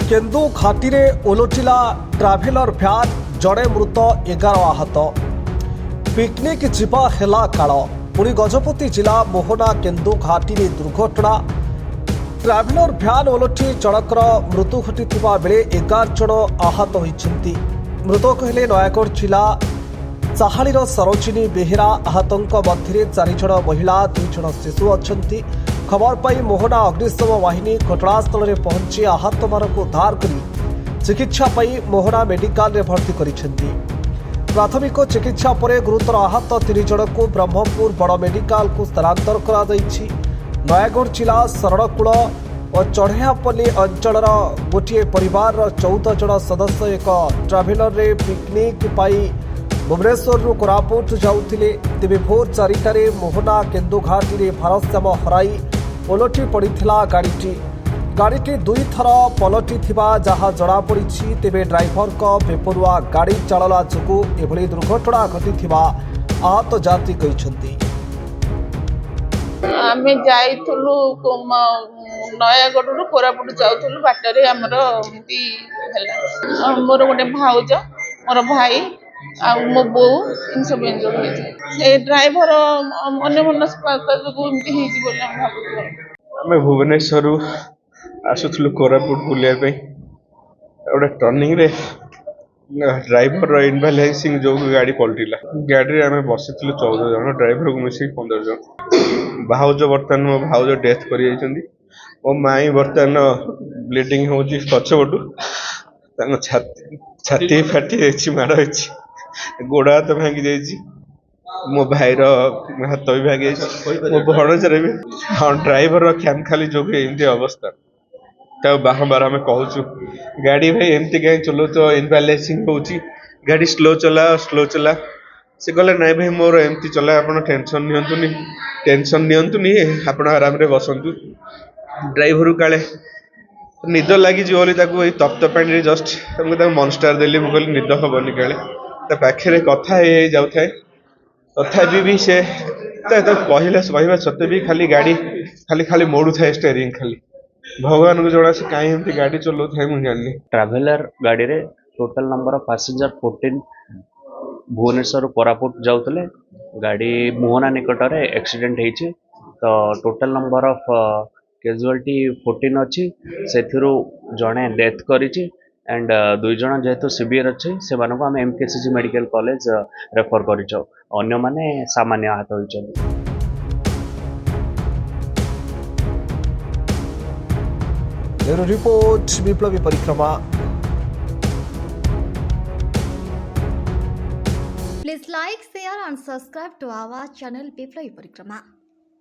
केन्दु घाटी में ओलटिला ट्राभेलर भ्यान जड़े मृत 11 आहत पिकनिक जीवा हेला काल पुणी गजपति जिला मोहना केन्दु घाटी में दुर्घटना ट्राभेलर भ्यान ओलटि जणकर मृत्यु घटी बेले 11 जन आहत होइछन्ति। मृतक हेले नयागढ़ जिला चाहालीर सरोजिनी बेहेरा आहतों मध्य 4 जन महिला 2 जन शिशु अछन्ति। खबर पाई मोहना अग्निशम बाहिनी घटनास्थल में पहुंची आहत मानक उद्धार कर चिकित्सा पाई मोहना मेडिकल रे भर्ती करिसेंति। प्राथमिक चिकित्सा पर गुरुतर आहत 3 जन को ब्रह्मपुर बड़ मेडिकल को स्थानांतर करा जायछि। नयागढ़ जिला शरणकूल और चढ़ियापल्ली अंचल गोटे परिवार 14 जन सदस्य एक ट्राभेलर रे पिकनिक पाई भुवनेश्वर कोरापुट जाउथिले। तेबे भोर 4टार मोहना केन्दु घाटी में भारसाम्य हराई पलटि पड़िथिला गाड़ीटी 2 थर पलटि थिबा जहा जड़ा पड़िछि। तेबे ड्राइवर को बेपरुआ गाड़ी चालना जोगु एभली दुर्घटना घटिथिबा आहत जात्री कहिसंति। आमे जाइथुलु नयागढ़ कोरापुट जाउथुलु बाटरे हमर एमती हैला मोर गोटे भाउज मोर भाई आ मो बो इन सब इंजर होइছে ए ड्राइवर अन्य मनस्पता जो एमती हिजी बोले हम भाबुछु। आमे भुवनेश्वर आसुथुलु कोरापुट बुलिया पे ओडे टर्निंग रे ड्राइवर इनबैलेंसिंग जो गाड़ी पलटिला गाड़ी रे आमे बसिथुलु 14 जन ड्राइवर को मिसी 15 जन। भाउज वर्तमान मो भाउज डेथ करि जाइछन्ती। ओ माई वर्तमान ब्लीडिंग होची पछबटू तानो छाती फाटी जाइछि मार होइछि गोड़ हाथ भांगी जाइछि। मो भाईर हाथ भी भांगी जाइछि मो भणजर भी हाँ ड्राइवर खाम खाली जो एमती अवस्था तो बारंबार आम कहूँ गाड़ी भाई एमती कहीं चलो तो इनबैलेंसिंग होची गाड़ी स्लो चला से कहले नाई भाई मोर एमती चला आप टेंशन नियंतुनी आप आराम रे बसंतु ड्राइवर काले निद लगी तप्त पानी जस्ट मॉन्स्टर देली मुझे निद हेनी काले पाखे कथा जाऊ थाए तथापि भी से कहला सत्य भी खाली गाड़ी खाली मोड़ू थाए स्टेयरिंग खाली भगवान को जोड़ा से कहीं एमती गाड़ी चलो थाए मुझे जानी। ट्राभेलर गाड़ी रे total number of passenger 14 Bhubaneswar Koraput जाउतले गाड़ी मोहना निकट रे एक्सीडेंट हेछि तो टोटल नंबर ऑफ कैजुअलिटी 14 अछि सेथिरु जणे डेथ करिछि एंड 2 जण जेहेतु सिवियर अछि से मानको हम एमकेसीजी मेडिकल कॉलेज रेफर करिछो अन्य माने सामान्य आहत होइछन। ब्यूरो रिपोर्ट विप्लवी परिक्रमा। Please like, share and subscribe to our channel Biploi Parikrama.